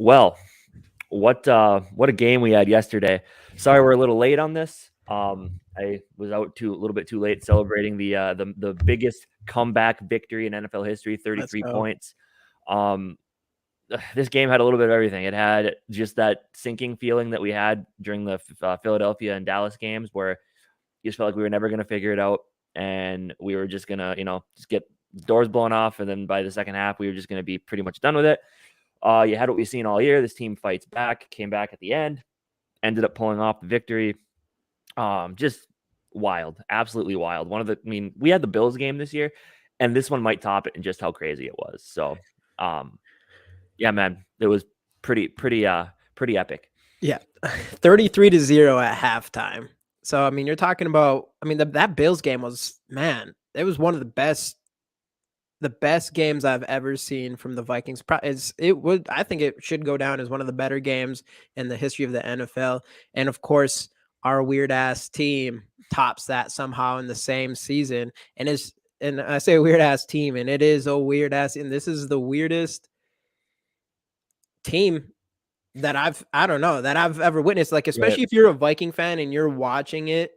Well, what a game we had yesterday. Sorry we're a little late on this. I was out a little bit too late celebrating the biggest comeback victory in NFL history, Let's 33 go. points. This game had a little bit of everything. It had just that sinking feeling that we had during the Philadelphia and Dallas games, where you just felt like we were never going to figure it out, and we were just gonna, just get doors blown off, and then by the second half, we were just going to be pretty much done with it. You had what we've seen all year. This team fights back, came back at the end, ended up pulling off the victory. Just wild, absolutely wild. We had the Bills game this year, and this one might top it in just how crazy it was. So, yeah, man, it was pretty epic. Yeah, 33-0 at halftime. So, I mean, you're talking about, that Bills game was, man, it was one of the best games I've ever seen from the Vikings. I think it should go down as one of the better games in the history of the NFL. And of course, our weird ass team tops that somehow in the same season. And I say weird ass team, and it is a weird ass, and this is the weirdest team that I've ever witnessed. Like, especially if you're a Viking fan and you're watching it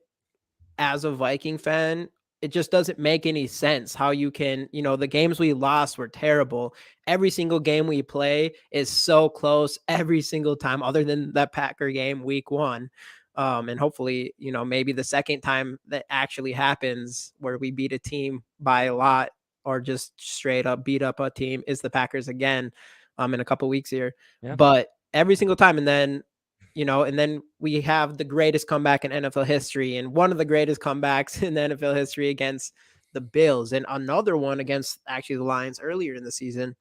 as a Viking fan, it just doesn't make any sense how you can, the games we lost were terrible. Every single game we play is so close every single time, other than that Packer game week 1. And hopefully, maybe the second time that actually happens where we beat a team by a lot or just straight up beat up a team is the Packers again in a couple weeks here. Yeah. But every single time. And then, and then we have the greatest comeback in NFL history and one of the greatest comebacks in the NFL history against the Bills and another one against actually the Lions earlier in the season.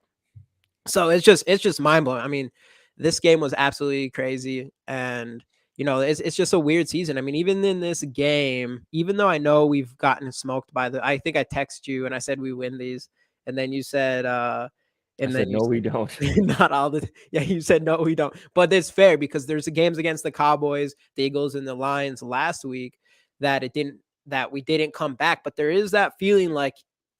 So it's just mind blowing. I mean, this game was absolutely crazy. And, it's just a weird season. I mean, even in this game, even though I know we've gotten smoked I think I texted you and I said we win these. And then you said, no, we don't. Not all the. Yeah, you said no, we don't. But it's fair because there's the games against the Cowboys, the Eagles, and the Lions last week that we didn't come back. But there is that feeling like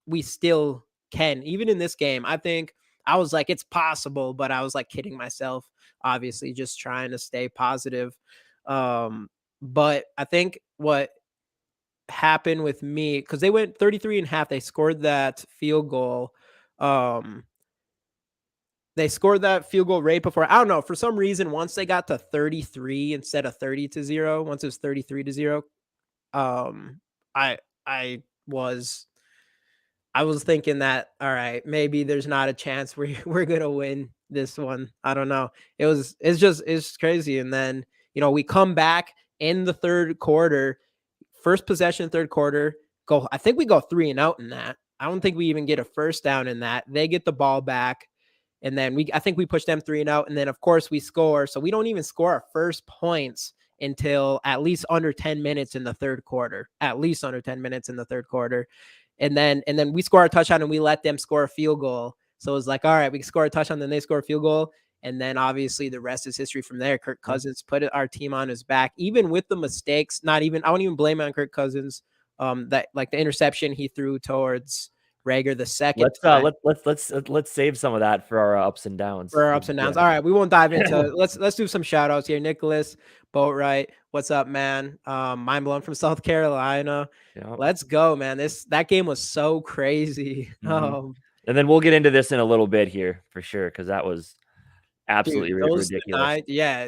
we still can. Even in this game, I think I was like, it's possible, but I was like kidding myself, obviously, just trying to stay positive. But I think what happened with me, because they went 33.5, they scored that field goal. They scored that field goal right before. I don't know. For some reason, once they got to 33 instead of 30-0, once it was 33-0, I was thinking that, all right, maybe there's not a chance we're gonna win this one. I don't know. It's crazy. And then, we come back in the third quarter, first possession, third quarter. I think we go 3-and-out in that. I don't think we even get a first down in that. They get the ball back. And then I think we push them 3-and-out. And then, of course, we score. So we don't even score our first points until at least under 10 minutes in the third quarter. At least under 10 minutes in the third quarter. And then we score a touchdown and we let them score a field goal. So it was like, all right, we score a touchdown, then they score a field goal. And then obviously the rest is history from there. Kirk Cousins put our team on his back, even with the mistakes. I won't even blame it on Kirk Cousins. That like the interception he threw towards Rager the second. Let's save some of that for our ups and downs. For our ups and downs. Yeah. All right, we won't dive into it. Let's do some shout outs here. Nicholas Boatwright, what's up, man? Mind blown from South Carolina. Yep. Let's go, man. That game was so crazy. Mm-hmm. And then we'll get into this in a little bit here for sure, because that was absolutely ridiculous.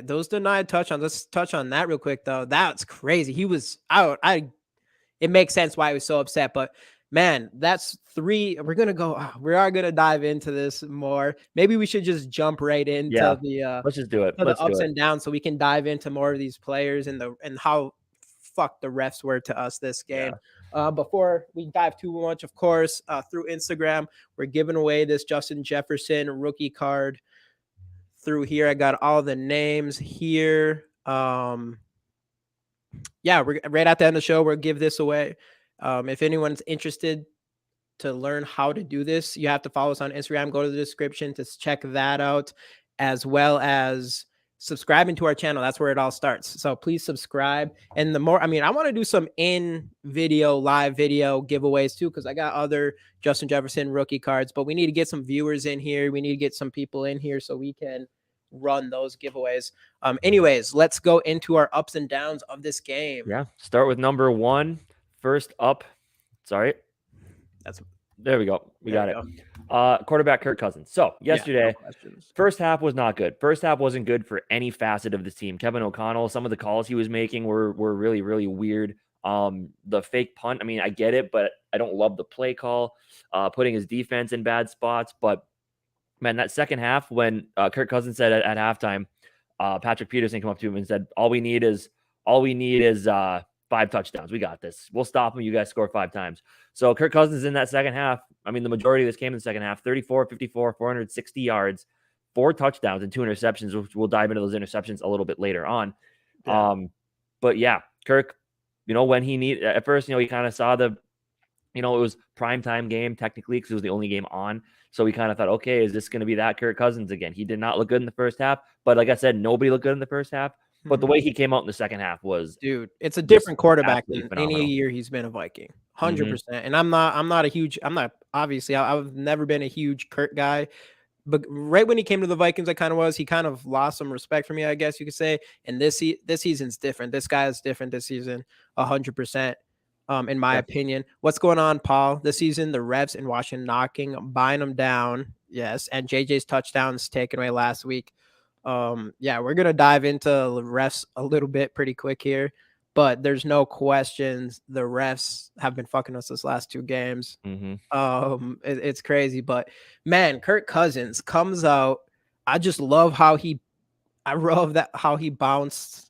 Those denied touchdowns. Let's touch on that real quick, though. That's crazy. He was out. It makes sense why he was so upset, but man, that's 3. We are going to dive into this more. Maybe we should just jump right into let's just do it. The ups and downs so we can dive into more of these players and how fucked the refs were to us this game. Yeah. Before we dive too much, of course, through Instagram, we're giving away this Justin Jefferson rookie card through here. I got all the names here. We're right at the end of the show. We'll give this away. If anyone's interested to learn how to do this, you have to follow us on Instagram. Go to the description to check that out, as well as subscribing to our channel. That's where it all starts. So please subscribe. And I want to do some live video giveaways too, because I got other Justin Jefferson rookie cards, but we need to get some viewers in here. We need to get some people in here so we can run those giveaways. Anyways, let's go into our ups and downs of this game. Yeah. Start with number 1. First up. Sorry. There we go. We got it. Quarterback Kirk Cousins. So yesterday, first half was not good. First half wasn't good for any facet of this team. Kevin O'Connell, some of the calls he was making were really, really weird. The fake punt, I mean, I get it, but I don't love the play call, putting his defense in bad spots. But man, that second half when Kirk Cousins said at halftime, Patrick Peterson came up to him and said, all we need is 5 touchdowns. We got this. We'll stop them. You guys score 5 times. So Kirk Cousins in that second half, I mean, the majority of this came in the second half, 34, 54, 460 yards, 4 touchdowns and 2 interceptions, which we'll dive into those interceptions a little bit later on. Yeah. But yeah, Kirk, when he needed, at first, he kind of saw it was primetime game technically because it was the only game on. So we kind of thought, okay, is this going to be that Kirk Cousins again? He did not look good in the first half, but like I said, nobody looked good in the first half. But the way he came out in the second half was, dude, it's a different quarterback than any year he's been a Viking, 100%. And I've never been a huge Kirk guy, but right when he came to the Vikings, he kind of lost some respect for me, I guess you could say. And this season's different. This guy is different this season, 100%. In my opinion. What's going on, Paul? This season, the refs in Washington buying them down. Yes. And JJ's touchdowns taken away last week. We're going to dive into the refs a little bit pretty quick here, but there's no questions. The refs have been fucking us this last 2 games. It's crazy, but man, Kirk Cousins comes out. I just love how he bounces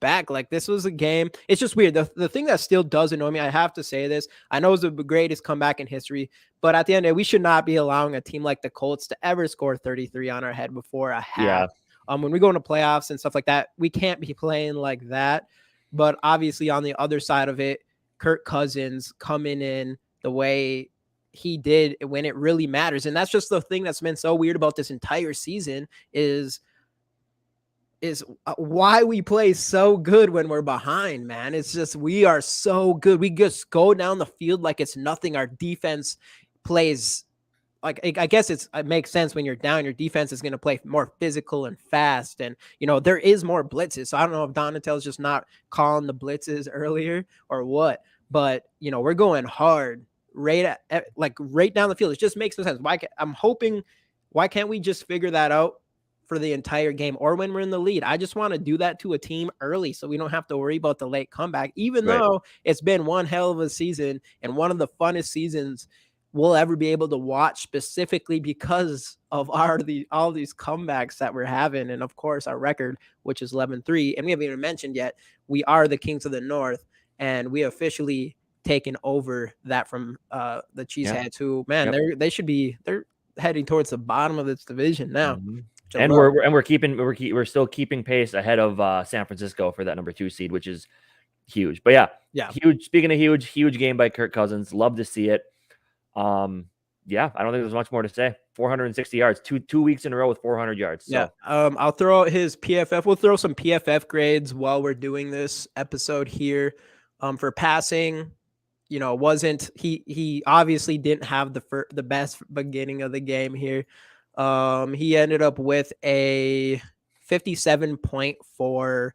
back. Like, this was a game. It's just weird. The thing that still does annoy me, I have to say this, I know it's the greatest comeback in history, but at the end of the day, we should not be allowing a team like the Colts to ever score 33 on our head before a half. Yeah. When we go into playoffs and stuff like that, we can't be playing like that. But obviously on the other side of it, Kirk Cousins coming in the way he did when it really matters. And that's just the thing that's been so weird about this entire season is why we play so good when we're behind, man. It's just, we are so good. We just go down the field like it's nothing. Our defense plays like, I guess it makes sense when you're down, your defense is going to play more physical and fast. And, there is more blitzes. So I don't know if Donatel's just not calling the blitzes earlier or what, but, we're going hard right down the field. It just makes no sense. Why can't we just figure that out for the entire game or when we're in the lead? I just want to do that to a team early so we don't have to worry about the late comeback, even though it's been one hell of a season and one of the funnest seasons we'll ever be able to watch, specifically because of all these comebacks that we're having. And of course our record, which is 11-3. And we haven't even mentioned yet, we are the Kings of the North, and we officially taken over that from the Cheeseheads, who, man, they're heading towards the bottom of this division now. And we're still keeping pace ahead of San Francisco for that number 2 seed, which is huge. But yeah, huge. Speaking of huge game by Kirk Cousins. Love to see it. I don't think there's much more to say. 460 yards, two weeks in a row with 400 yards. So. Yeah. I'll throw out his PFF. We'll throw some PFF grades while we're doing this episode here. For passing, he obviously didn't have the best beginning of the game here. He ended up with a 57.4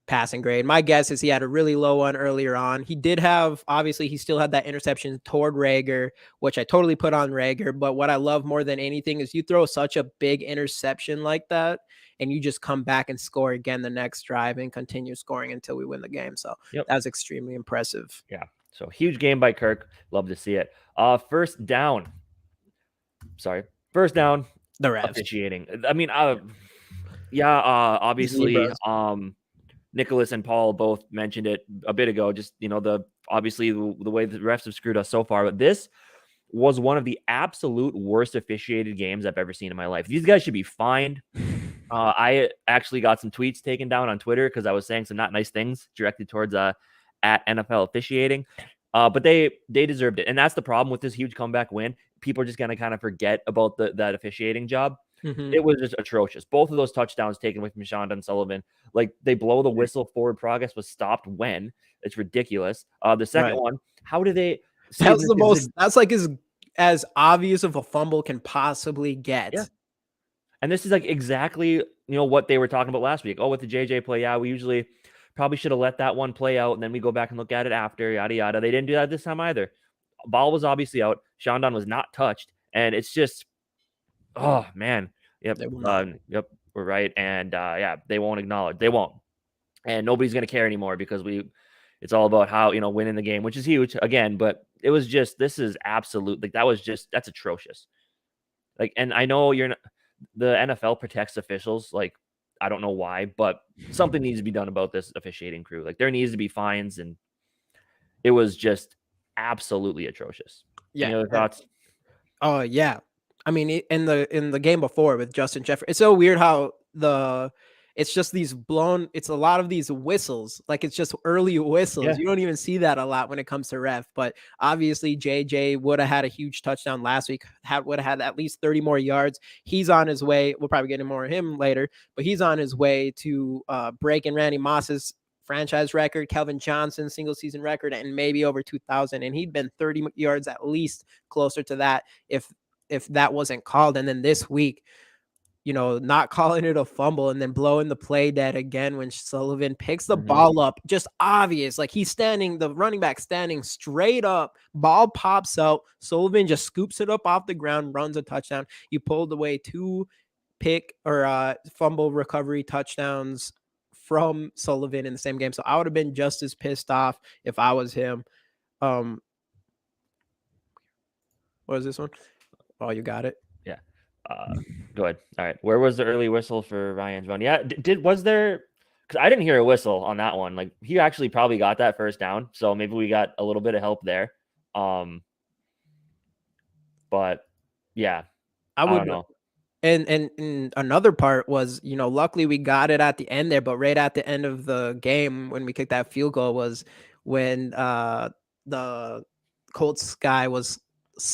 passing grade. My guess is he had a really low one earlier on. He still had that interception toward Rager, which I totally put on Rager. But what I love more than anything is you throw such a big interception like that, and you just come back and score again the next drive and continue scoring until we win the game. So that was extremely impressive. Yeah. So huge game by Kirk. Love to see it. First down. The refs. Officiating. I mean, obviously, Nicholas and Paul both mentioned it a bit ago. Just, the way the refs have screwed us so far. But this was one of the absolute worst officiated games I've ever seen in my life. These guys should be fined. I actually got some tweets taken down on Twitter because I was saying some not nice things directed towards at NFL officiating. But they deserved it. And that's the problem with this huge comeback win. People are just going to kind of forget about that officiating job. It was just atrocious. Both of those touchdowns taken with Michon and Sullivan, like, they blow the whistle. Forward progress was stopped when. It's ridiculous. The second one, how do they? That's like as obvious of a fumble can possibly get. Yeah. And this is like exactly, what they were talking about last week. Oh, with the JJ play, yeah, we usually probably should have let that one play out, and then we go back and look at it after, yada yada. They didn't do that this time either. Ball was obviously out. Shandon was not touched, and it's just, oh man, yep, They will not. yep, we're right, and yeah, they won't acknowledge, they won't, and nobody's gonna care anymore because it's all about how winning the game, which is huge again, but it was just, this is absolute, like that's atrocious. Like, and I know the NFL protects officials, like I don't know why, but something needs to be done about this officiating crew. Like there needs to be fines, and it was just absolutely atrocious. Any Yeah. other thoughts? Oh yeah. I mean, in the game before with Justin Jefferson, it's so weird how it's just these blown. It's a lot of these whistles, like it's just early whistles. Yeah. You don't even see that a lot when it comes to ref. But obviously, JJ would have had a huge touchdown last week. Would have had at least 30 more yards. He's on his way. We'll probably get more of him later, but he's on his way to breaking Randy Moss's franchise record, Kelvin Johnson's single season record, and maybe over 2,000. And he'd been 30 yards at least closer to that if that wasn't called. And then this week, not calling it a fumble and then blowing the play dead again when Sullivan picks the ball up, just obvious. Like the running back standing straight up, ball pops out. Sullivan just scoops it up off the ground, runs a touchdown. You pulled away 2 fumble recovery touchdowns from Sullivan in the same game. So I would have been just as pissed off if I was him. What was this one? Oh, you got it. Yeah. Go ahead. All right. Where was the early whistle for Ryan's run? Yeah. Was there? Because I didn't hear a whistle on that one. Like he actually probably got that first down, so maybe we got a little bit of help there. But yeah, I don't know. And another part was, luckily we got it at the end there, but right at the end of the game when we kicked that field goal was when the Colts guy was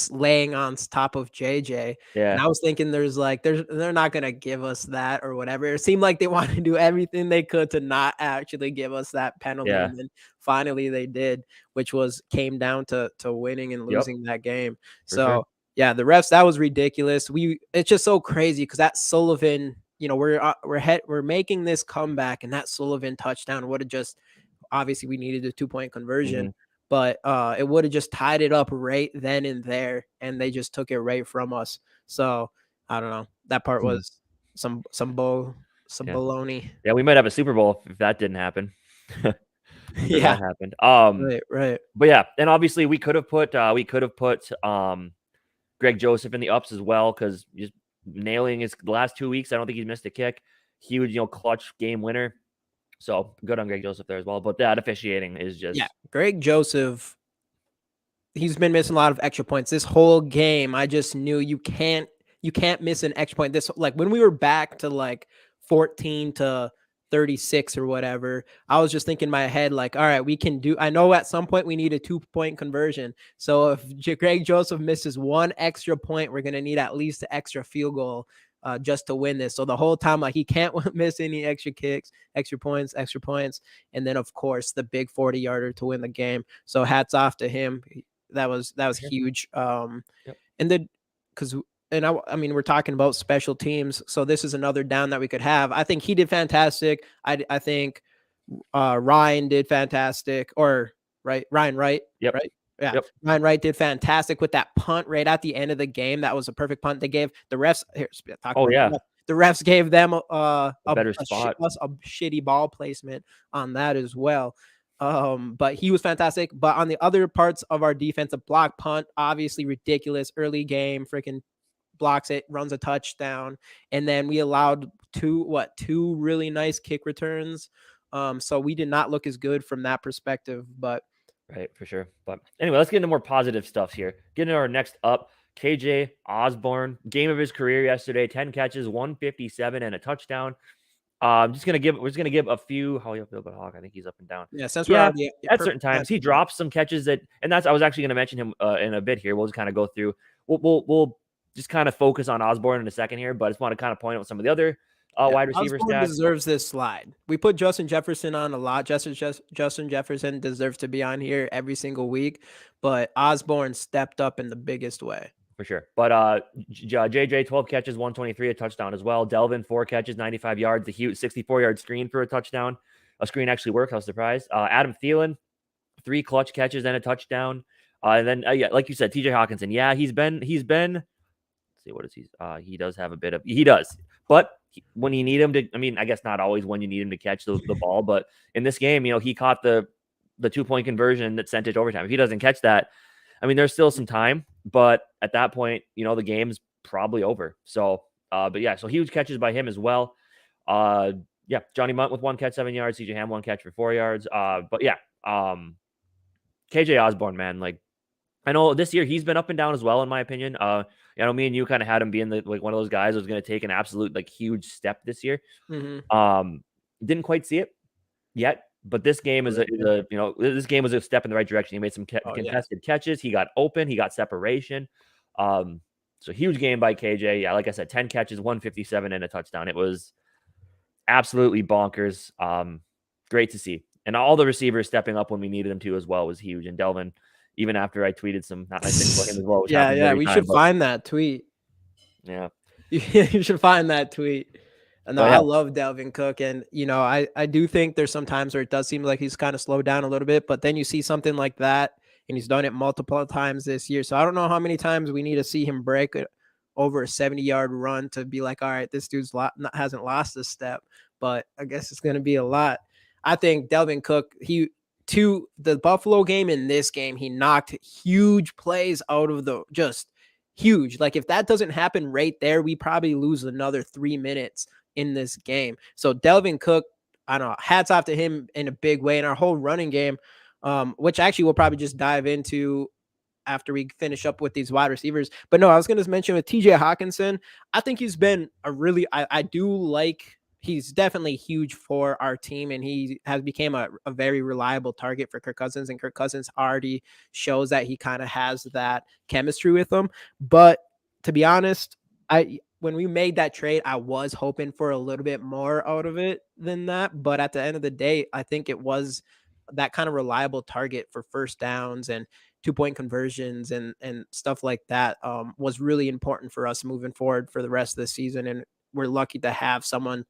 laying on top of JJ. Yeah. And I was thinking they're not going to give us that or whatever. It seemed like they wanted to do everything they could to not actually give us that penalty. Yeah. And then finally they did, which came down to winning and losing that game. For sure. Yeah, the refs, that was ridiculous. It's just so crazy because that Sullivan, we're making this comeback, and that Sullivan touchdown would have just, obviously we needed a 2-point conversion, but it would have just tied it up right then and there, and they just took it right from us. So I don't know. That part was some baloney. Yeah, we might have a Super Bowl if that didn't happen. Yeah, that happened. Right. But yeah, and obviously we could have put Greg Joseph in the ups as well, because just nailing the last 2 weeks. I don't think he's missed a kick. Huge, clutch game winner. So good on Greg Joseph there as well. But that officiating is just, yeah. Greg Joseph, he's been missing a lot of extra points this whole game. I just knew you can't miss an extra point. This, like when we were back to like 14-36 or whatever, I was just thinking in my head, like, all right, we can do, I know at some point we need a 2-point conversion. So if Greg Joseph misses one extra point, we're going to need at least an extra field goal just to win this. So the whole time, like, he can't miss any extra kicks, extra points. And then of course the big 40-yarder to win the game. So hats off to him. That was huge. And then I mean, we're talking about special teams, so this is another down that we could have. I think he did fantastic. I think Ryan did fantastic, Ryan Wright. Yep. Right. Yeah. Yep. Ryan Wright did fantastic with that punt right at the end of the game. That was a perfect punt. They gave the refs the refs gave them a better spot, a shitty ball placement on that as well. But he was fantastic. But on the other parts of our defensive block, punt, obviously ridiculous early game, freaking blocks it, runs a touchdown, and then we allowed two really nice kick returns. So we did not look as good from that perspective, but right, for sure. But anyway, let's get into more positive stuff here. Get into our next up. KJ Osborne, game of his career yesterday, 10 catches, 157 and a touchdown. We're just gonna give a few. How you feel about Hawk? I think he's up and down. Yeah, since at certain times he drops some catches I was actually gonna mention him in a bit here. We'll just kind of go through. We'll just kind of focus on Osborne in a second here, but I just want to kind of point out some of the other wide receiver stats. Deserves this slide. We put Justin Jefferson on a lot. Justin Jefferson deserves to be on here every single week, but Osborne stepped up in the biggest way. for sure. But JJ 12 catches, 123, a touchdown as well. Delvin 4 catches, 95 yards, a huge 64-yard screen for a touchdown. A screen actually worked. I was surprised. Adam Thielen 3 clutch catches and a touchdown. And then yeah, like you said, TJ Hawkinson. Yeah, he's been. Let's see, what is he does have a bit of. He does, but when you need him to, I mean, I guess not always when you need him to catch the ball, but in this game, he caught the 2-point conversion that sent it to overtime. If he doesn't catch that, I mean, there's still some time, but at that point, the game's probably over. So, but yeah, so huge catches by him as well. Yeah, Johnny Munt with 1 catch, 7 yards. CJ Ham 1 catch for 4 yards. But yeah, KJ Osborne, man, like I know this year he's been up and down as well, in my opinion. Me and you kind of had him being one of those guys who was going to take an absolute huge step this year. Mm-hmm. Didn't quite see it yet, but this game is this game was a step in the right direction. He made some contested catches. He got open. He got separation. So huge game by KJ. Yeah, like I said, 10 catches, 157 and a touchdown. It was absolutely bonkers. Great to see. And all the receivers stepping up when we needed them to as well was huge. And Delvin, even after I tweeted some not nice things about him as well. We should find that tweet. Yeah. You should find that tweet. And I love Delvin Cook. And, I do think there's some times where it does seem like he's kind of slowed down a little bit, but then you see something like that and he's done it multiple times this year. So I don't know how many times we need to see him break over a 70-yard run to be like, all right, this dude's hasn't lost a step, but I guess it's going to be a lot. I think Delvin Cook, to the Buffalo game and this game, he knocked huge plays out of just huge. Like if that doesn't happen right there, we probably lose another 3 minutes in this game. So Delvin Cook, I don't know, hats off to him in a big way in our whole running game, which actually we'll probably just dive into after we finish up with these wide receivers. But no, I was going to mention with TJ Hawkinson, I think he's been I do like, he's definitely huge for our team, and he has become a very reliable target for Kirk Cousins, and Kirk Cousins already shows that he kind of has that chemistry with him. But to be honest, when we made that trade, I was hoping for a little bit more out of it than that. But at the end of the day, I think it was that kind of reliable target for first downs and 2-point conversions and stuff like that was really important for us moving forward for the rest of the season. And we're lucky to have someone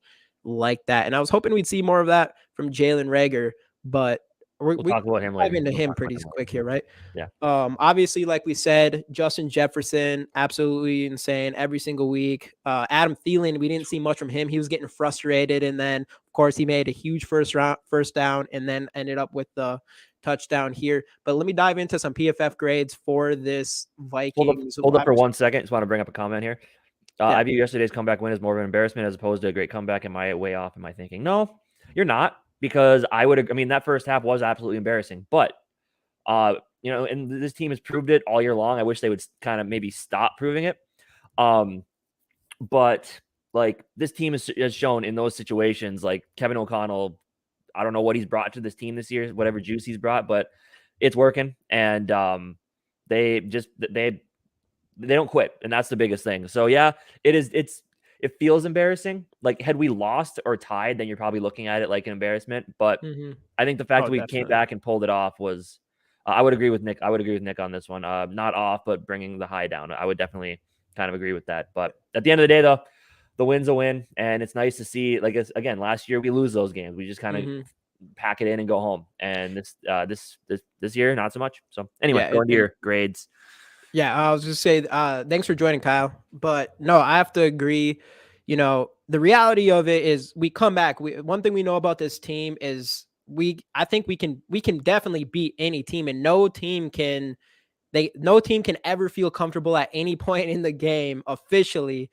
like that. And I was hoping we'd see more of that from Jalen Reagor, but we'll talk about him later. Into him pretty quick here, right? Yeah. Obviously, like we said, Justin Jefferson, absolutely insane every single week. Adam Thielen, we didn't see much from him. He was getting frustrated, and then of course he made a huge first down, and then ended up with the touchdown here. But let me dive into some PFF grades for this Vikings. Hold up for 1 second. Just want to bring up a comment here. I view yesterday's comeback win as more of an embarrassment as opposed to a great comeback. Am I way off in my thinking? No, you're not, because that first half was absolutely embarrassing. But, and this team has proved it all year long. I wish they would kind of maybe stop proving it. But this team has shown in those situations, like Kevin O'Connell, I don't know what he's brought to this team this year, whatever juice he's brought, but it's working. And they don't quit, and that's the biggest thing. So yeah, it feels embarrassing. Like had we lost or tied, then you're probably looking at it like an embarrassment. But I think the fact that we came back and pulled it off was, I would agree with Nick. I would agree with Nick on this one. Not off, but bringing the high down. I would definitely kind of agree with that. But at the end of the day, though, the win's a win, and it's nice to see. Like again, last year we lose those games. We just kind of pack it in and go home. And this year, not so much. So anyway, going to your grades. Yeah, I was just say thanks for joining, Kyle. But no, I have to agree. The reality of it is we come back. One thing we know about this team is I think we can definitely beat any team, and no team can ever feel comfortable at any point in the game officially.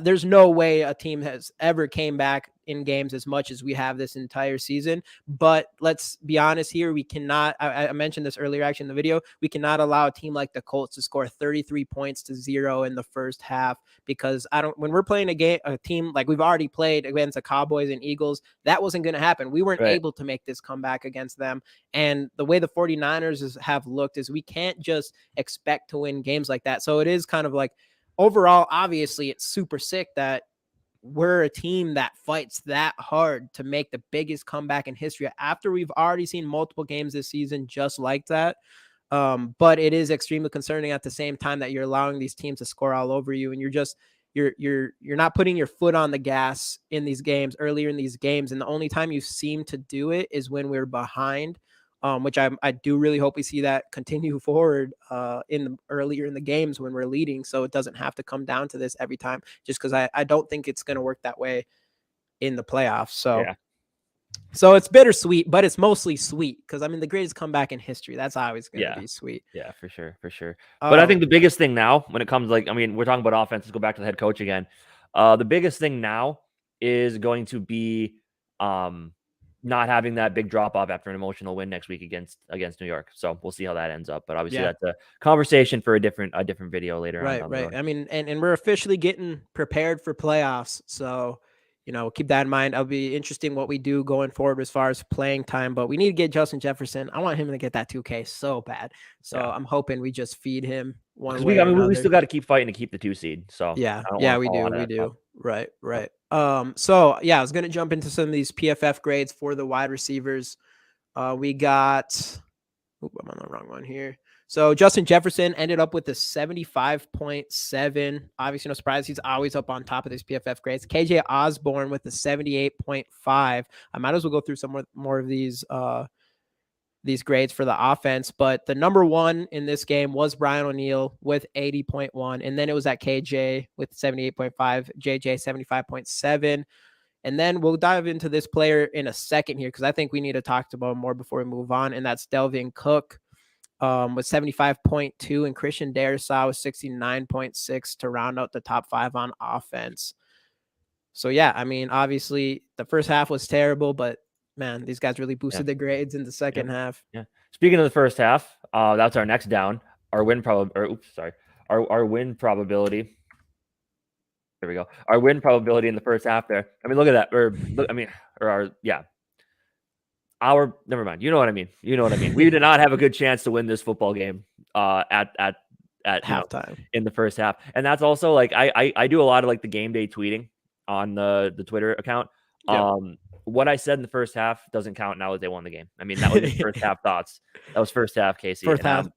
There's no way a team has ever came back in games as much as we have this entire season. But let's be honest here. We cannot, I mentioned this earlier actually in the video, we cannot allow a team like the Colts to score 33 points to 0 in the first half, because when we're playing a team like we've already played against the Cowboys and Eagles, that wasn't going to happen. We weren't able to make this comeback against them. And the way the 49ers have looked is we can't just expect to win games like that. So it is kind of like, overall, obviously, it's super sick that we're a team that fights that hard to make the biggest comeback in history after we've already seen multiple games this season just like that. But it is extremely concerning at the same time that you're allowing these teams to score all over you, and you're not putting your foot on the gas in these games earlier in these games. And the only time you seem to do it is when we're behind, which I do really hope we see that continue forward earlier in the games when we're leading, so it doesn't have to come down to this every time. Just because I don't think it's going to work that way in the playoffs. So it's bittersweet, but it's mostly sweet because, I mean, the greatest comeback in history. That's always going to be sweet. Yeah, for sure. But I think the biggest thing now when it comes, like, I mean, we're talking about offense. Let's go back to the head coach again. The biggest thing now is going to be not having that big drop off after an emotional win next week against New York. So we'll see how that ends up. But obviously that's a conversation for a different video later on. Right. I mean, and we're officially getting prepared for playoffs. So, keep that in mind. It'll be interesting what we do going forward as far as playing time, but we need to get Justin Jefferson. I want him to get that 2K so bad. So I'm hoping we just feed him one way. We still got to keep fighting to keep the 2 seed. So we do. Right. So I was going to jump into some of these PFF grades for the wide receivers. We got, I'm on the wrong one here. So Justin Jefferson ended up with a 75.7. Obviously, no surprise. He's always up on top of these PFF grades. KJ Osborne with a 78.5. I might as well go through some more of these grades for the offense. But the number one in this game was Brian O'Neill with 80.1. And then it was at KJ with 78.5, JJ 75.7. And then we'll dive into this player in a second here because I think we need to talk about him more before we move on. And that's Delvin Cook. With 75.2, and Christian Darrisaw with 69.6 to round out the top 5 on offense. So I mean, obviously the first half was terrible, but man, these guys really boosted the grades in the second half. Yeah. Speaking of the first half, that's our next down. Our win our win probability. There we go. Our win probability in the first half there. I mean, look at that. Never mind. You know what I mean. We did not have a good chance to win this football game at halftime in the first half. And that's also like I do a lot of like the game day tweeting on the Twitter account. Yep. What I said in the first half doesn't count now that they won the game. I mean, that was his first half thoughts. That was first half Casey. First half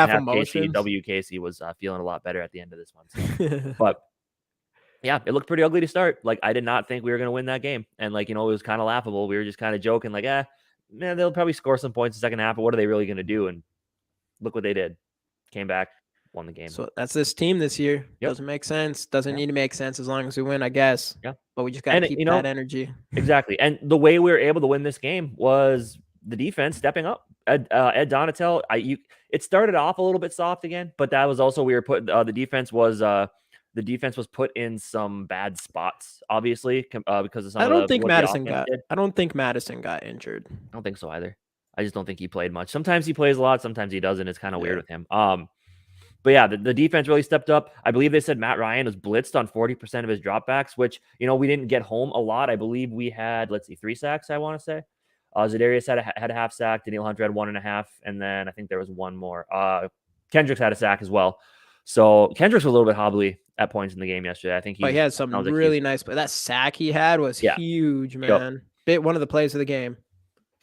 emotions. Casey was feeling a lot better at the end of this one. So. But yeah, it looked pretty ugly to start. Like, I did not think we were going to win that game. And like, it was kind of laughable. We were just kind of joking like, man, they'll probably score some points in the second half, but what are they really going to do? And look what they did. Came back, won the game. So that's this team this year. Yep. Doesn't make sense. Doesn't need to make sense as long as we win, I guess. Yeah. But we just got to keep that energy. Exactly. And the way we were able to win this game was the defense stepping up. Ed Donatel, it started off a little bit soft again, but that was also we were put the defense was put in some bad spots, obviously, because of some. I don't think Madison got injured. I don't think so either. I just don't think he played much. Sometimes he plays a lot, sometimes he doesn't. It's kind of weird with him. But yeah, the defense really stepped up. I believe they said Matt Ryan was blitzed on 40% of his dropbacks, which we didn't get home a lot. I believe we had 3 sacks. I want to say. Zadarius had a half sack. Daniil Hunter had 1.5, and then I think there was one more. Kendricks had a sack as well. So Kendricks was a little bit hobbly at points in the game yesterday. I think he had some really nice play. That sack he had was huge, man. One of the plays of the game.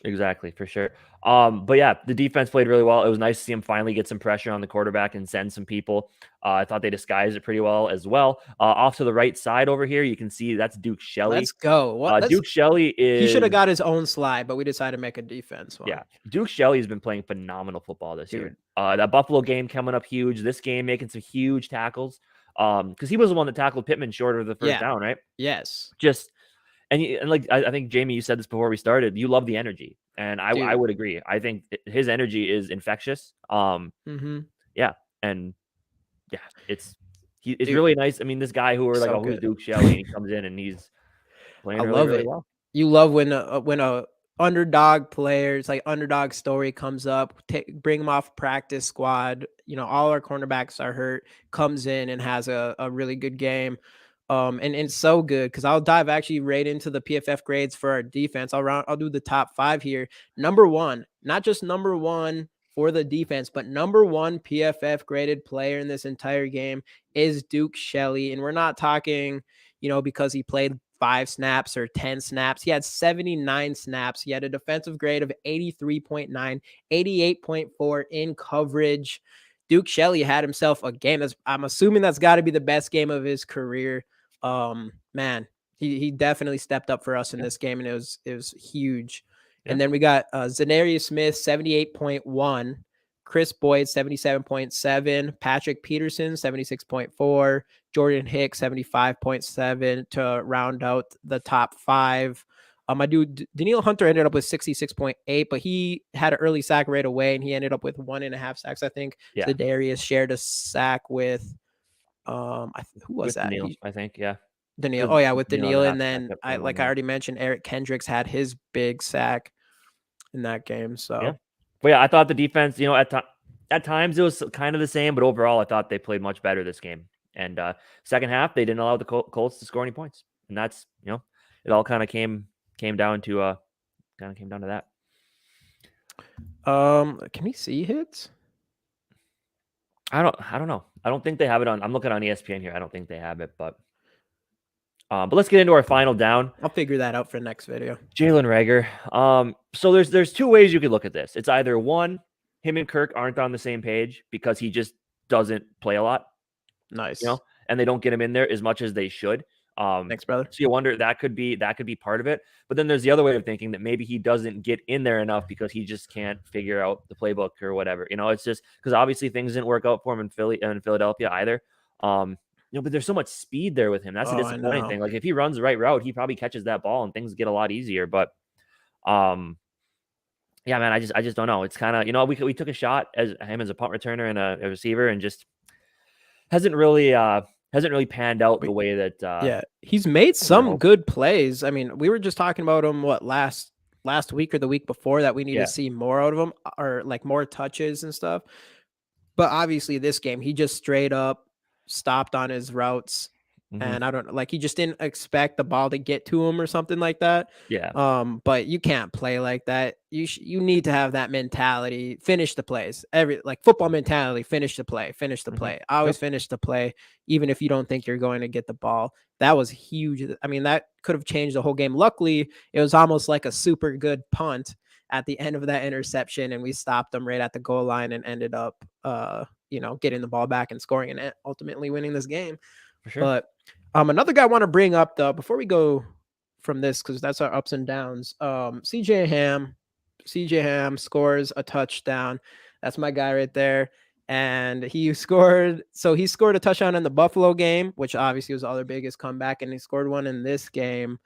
Exactly, for sure. But yeah, the defense played really well. It was nice to see him finally get some pressure on the quarterback and send some people. I thought they disguised it pretty well as well. Off to the right side over here, you can see that's Duke Shelley. Let's go. Duke Shelley he should have got his own slide, but we decided to make a defense one. Yeah, Duke Shelley has been playing phenomenal football this year. That Buffalo game coming up huge. This game making some huge tackles. Because he was the one that tackled Pittman short of the first down, right? Yes. And like I think Jamie, you said this before we started. You love the energy, and I would agree. I think his energy is infectious. Yeah, and yeah, it's really nice. I mean, this guy who are like, who's Duke Shelley? And he comes in and he's playing really well. You love when a underdog player, it's like underdog story comes up, bring him off practice squad. All our cornerbacks are hurt, comes in and has a really good game. And it's so good because I'll dive actually right into the PFF grades for our defense. I'll do the top 5 here. Number 1, not just number 1 for the defense, but number 1 PFF graded player in this entire game is Duke Shelley. And we're not talking, because he played 5 snaps or 10 snaps. He had 79 snaps. He had a defensive grade of 83.9, 88.4 in coverage. Duke Shelley had himself a game. I'm assuming that's got to be the best game of his career. Man, he definitely stepped up for us in this game, and it was huge. Yeah. And then we got Zanarius Smith, 78.1. Chris Boyd, 77.7. Patrick Peterson, 76.4. Jordan Hicks, 75.7 to round out the top 5. My dude, Daniil Hunter ended up with 66.8, but he had an early sack right away, and he ended up with 1.5 sacks, I think. Yeah. Darius shared a sack with, who was with that? Daniil, I think, yeah. Daniil. Oh, yeah, with Daniil. And I then, I already mentioned, Eric Kendricks had his big sack in that game. So, yeah. But yeah, I thought the defense, at times it was kind of the same, but overall, I thought they played much better this game. And second half, they didn't allow the Colts to score any points, and that's it all kind of came down to that. Can we see hits? I don't know. I don't think they have it on. I'm looking on ESPN here. I don't think they have it, but let's get into our final down. I'll figure that out for the next video. Jalen Reagor. So there's 2 ways you could look at this. It's either one, him and Kirk aren't on the same page because he just doesn't play a lot. Nice. And they don't get him in there as much as they should. Thanks, brother. So you wonder that could be part of it. But then there's the other way of thinking that maybe he doesn't get in there enough because he just can't figure out the playbook or whatever. It's just because obviously things didn't work out for him in Philadelphia either. But there's so much speed there with him. That's the disappointing thing. Like if he runs the right route, he probably catches that ball and things get a lot easier. But yeah, man, I just don't know. It's kind of we took a shot as him as a punt returner and a receiver, and just hasn't really panned out the way that yeah, he's made some good plays. I mean, we were just talking about him last week or the week before that we need to see more out of him, or like more touches and stuff. But obviously this game, he just straight up stopped on his routes. And I don't know, like he just didn't expect the ball to get to him or something like that. Yeah. But you can't play like that. You need to have that mentality. Finish the plays. Like football mentality. Finish the play. Finish the play. Always finish the play, even if you don't think you're going to get the ball. That was huge. I mean, that could have changed the whole game. Luckily, it was almost like a super good punt at the end of that interception, and we stopped them right at the goal line and ended up, getting the ball back and scoring and ultimately winning this game. For sure. But another guy I want to bring up though before we go from this, because that's our ups and downs. CJ Ham scores a touchdown. That's my guy right there. And he scored a touchdown in the Buffalo game, which obviously was the other biggest comeback, and he scored one in this game.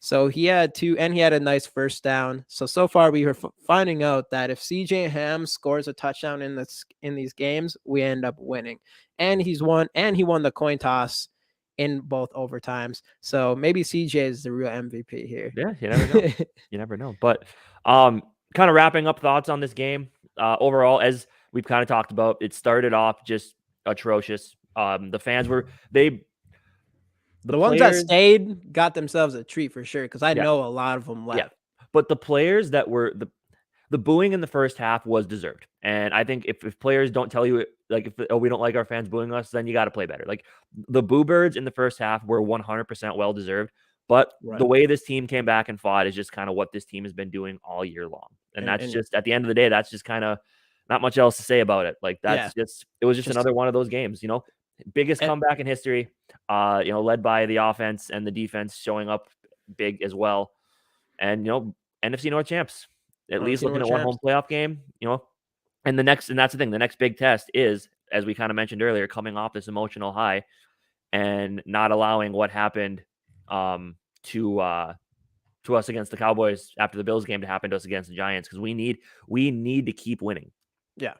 So he had 2, and he had a nice first down. So far we were finding out that if CJ Ham scores a touchdown in these games, we end up winning. And he won the coin toss in both overtimes. So maybe CJ is the real MVP here. Yeah, you never know. You never know. But kind of wrapping up thoughts on this game. Overall, as we've kind of talked about, it started off just atrocious. The fans were the ones that stayed got themselves a treat for sure, because I know a lot of them left. Yeah. But the players that were the booing in the first half was deserved. And I think if players don't tell you, like, we don't like our fans booing us, then you got to play better. Like the boo birds in the first half were 100% well deserved. But the way this team came back and fought is just kind of what this team has been doing all year long. And that's just at the end of the day, that's just kind of not much else to say about it. Like it was just another one of those games, biggest comeback in history, led by the offense and the defense showing up big as well. And, NFC North champs, at least looking at one home playoff game, and that's the thing. The next big test is, as we kind of mentioned earlier, coming off this emotional high and not allowing what happened to us against the Cowboys after the Bills game to happen to us against the Giants, because we need to keep winning. Yeah.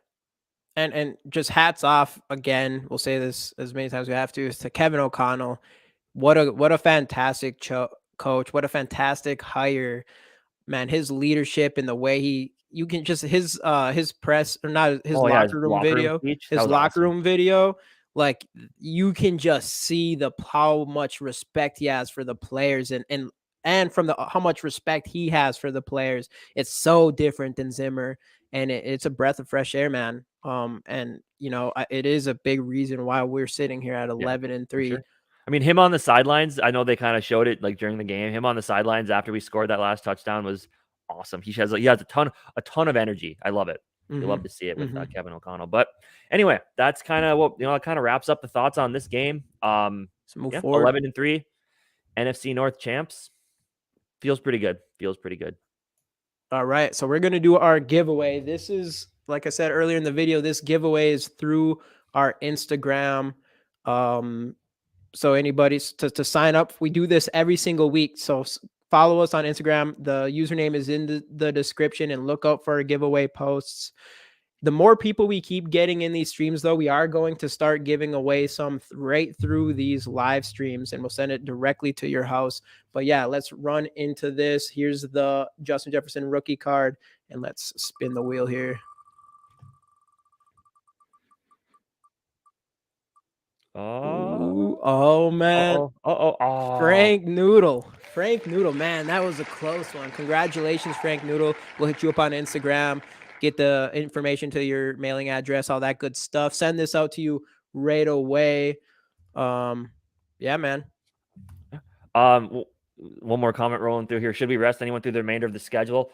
And just hats off again. We'll say this as many times as we have to, is to Kevin O'Connell. What a fantastic coach. What a fantastic hire, man. His leadership and the way his press, or not his locker room video, his locker room video. Like you can just see how much respect he has for the players and from how much respect he has for the players. It's so different than Zimmer, and it's a breath of fresh air, man. And it is a big reason why we're sitting here at 11-3. Sure. I mean, him on the sidelines, I know they kind of showed it like during the game. Him on the sidelines after we scored that last touchdown was awesome. He has a ton of energy. I love it. You love to see it with Kevin O'Connell. But anyway, that's kind of what it kind of wraps up the thoughts on this game. Let's move forward. 11-3, NFC North champs. Feels pretty good. All right, so we're gonna do our giveaway. This is, like I said earlier in the video, this giveaway is through our Instagram. So anybody to sign up, we do this every single week. So follow us on Instagram. The username is in the description, and look out for our giveaway posts. The more people we keep getting in these streams, though, we are going to start giving away some right through these live streams, and we'll send it directly to your house. But yeah, let's run into this. Here's the Justin Jefferson rookie card, and let's spin the wheel here. Oh man. Frank Noodle, man, that was a close one. Congratulations, Frank Noodle. We'll hit you up on Instagram, get the information to your mailing address, all that good stuff. Send this out to you right away. Yeah, man. One more comment rolling through here. Should we rest anyone through the remainder of the schedule?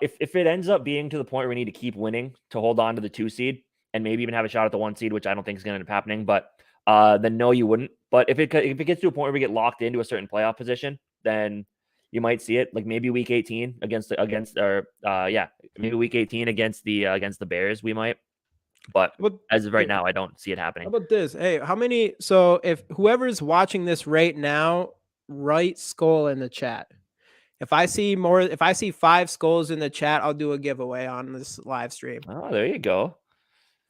If it ends up being to the point where we need to keep winning to hold on to the 2 seed and maybe even have a shot at the 1 seed, which I don't think is going to end up happening, but then no, you wouldn't. But if it gets to a point where we get locked into a certain playoff position, then you might see it. Like maybe week 18 against maybe week 18 against the Bears, we might. But as of right now, I don't see it happening. How about this? Hey, how many? So if whoever's watching this right now, write skol in the chat. If I see 5 skols in the chat, I'll do a giveaway on this live stream. Oh, there you go.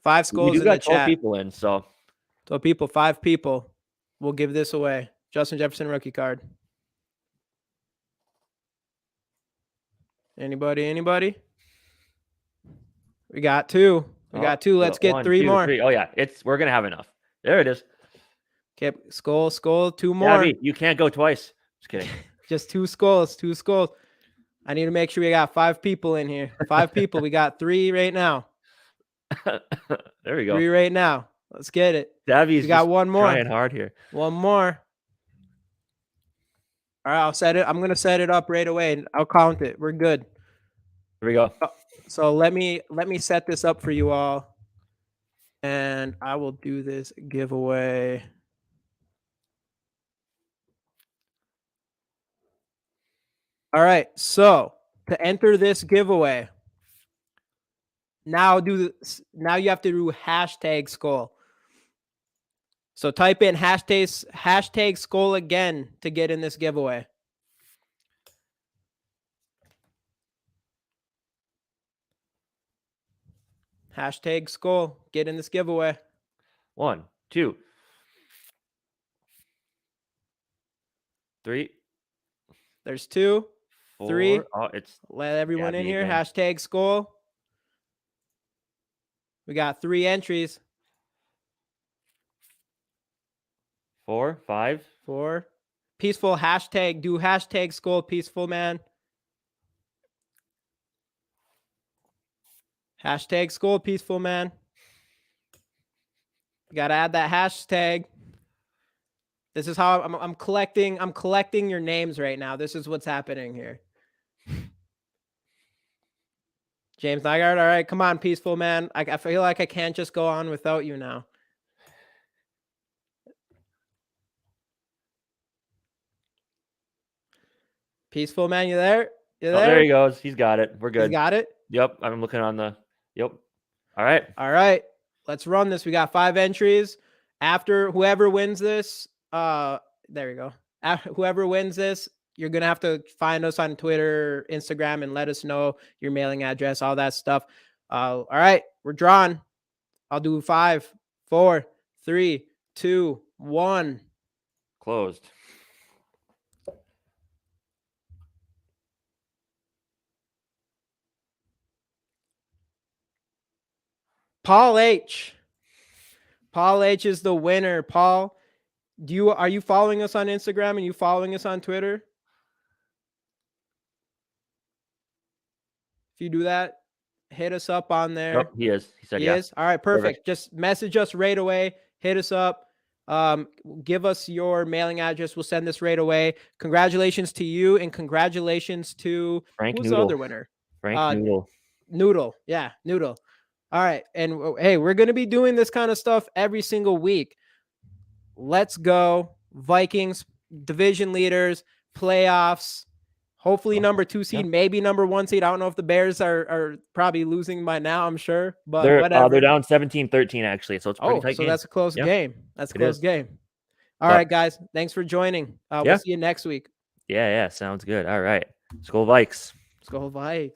5 skols in the chat. People in, so 5 people. We'll give this away. Justin Jefferson rookie card. Anybody? We got 2. Let's get 3 more. 3. Oh yeah, we're gonna have enough. There it is. Okay, skol, 2 more. Gabby, you can't go twice. Just kidding. Just 2 skols. I need to make sure we got 5 people in here. 5 people. We got 3 right now. There we go. 3 right now. Let's get it. Gabby's got 1 more. Trying hard here. 1 more. All right, I'll set it. I'm gonna set it up right away, and I'll count it. We're good. Here we go. So let me set this up for you all, and I will do this giveaway. All right, so to enter this giveaway, now you have to do hashtag skol. So type in hashtag skol again to get in this giveaway. Hashtag skol. Get in this giveaway. 1, 2, 3. There's 2, 4. 3. Oh, let everyone in here. Again. Hashtag skol. We got 3 entries. 4, 5. 4. Peaceful hashtag. Do hashtag skol peaceful, man. Hashtag skol peaceful, man. You gotta add that hashtag. This is how I'm collecting your names right now. This is what's happening here. James Nygaard, all right, come on, peaceful, man. I feel like I can't just go on without you now. Peaceful, man, you there? You there? Oh, there he goes. He's got it. We're good. He's got it? Yep, I'm looking on the... Yep. All right. Let's run this. We got 5 entries. After whoever wins this, there we go. After whoever wins this, you're going to have to find us on Twitter, Instagram, and let us know your mailing address, all that stuff. All right, we're drawn. I'll do 5, 4, 3, 2, 1. Closed. Paul H. Paul H is the winner. Paul, are you following us on Instagram and you following us on Twitter? If you do that, hit us up on there. Yep, he is. He said he is. All right, perfect. Just message us right away. Hit us up. Give us your mailing address. We'll send this right away. Congratulations to you, and congratulations to Frank who's the Noodle. other winner? Frank Noodle. Noodle. Yeah, Noodle. All right. And hey, we're going to be doing this kind of stuff every single week. Let's go. Vikings, division leaders, playoffs. Hopefully number 2 seed, maybe number 1 seed. I don't know if the Bears are probably losing by now, I'm sure. But whatever. They're down 17-13, actually. So it's a pretty tight so game. That's a close game. That's a close game. All But, right, guys. Thanks for joining. We'll see you next week. Yeah. Sounds good. All right. Skol Vikes. Skol Vikes.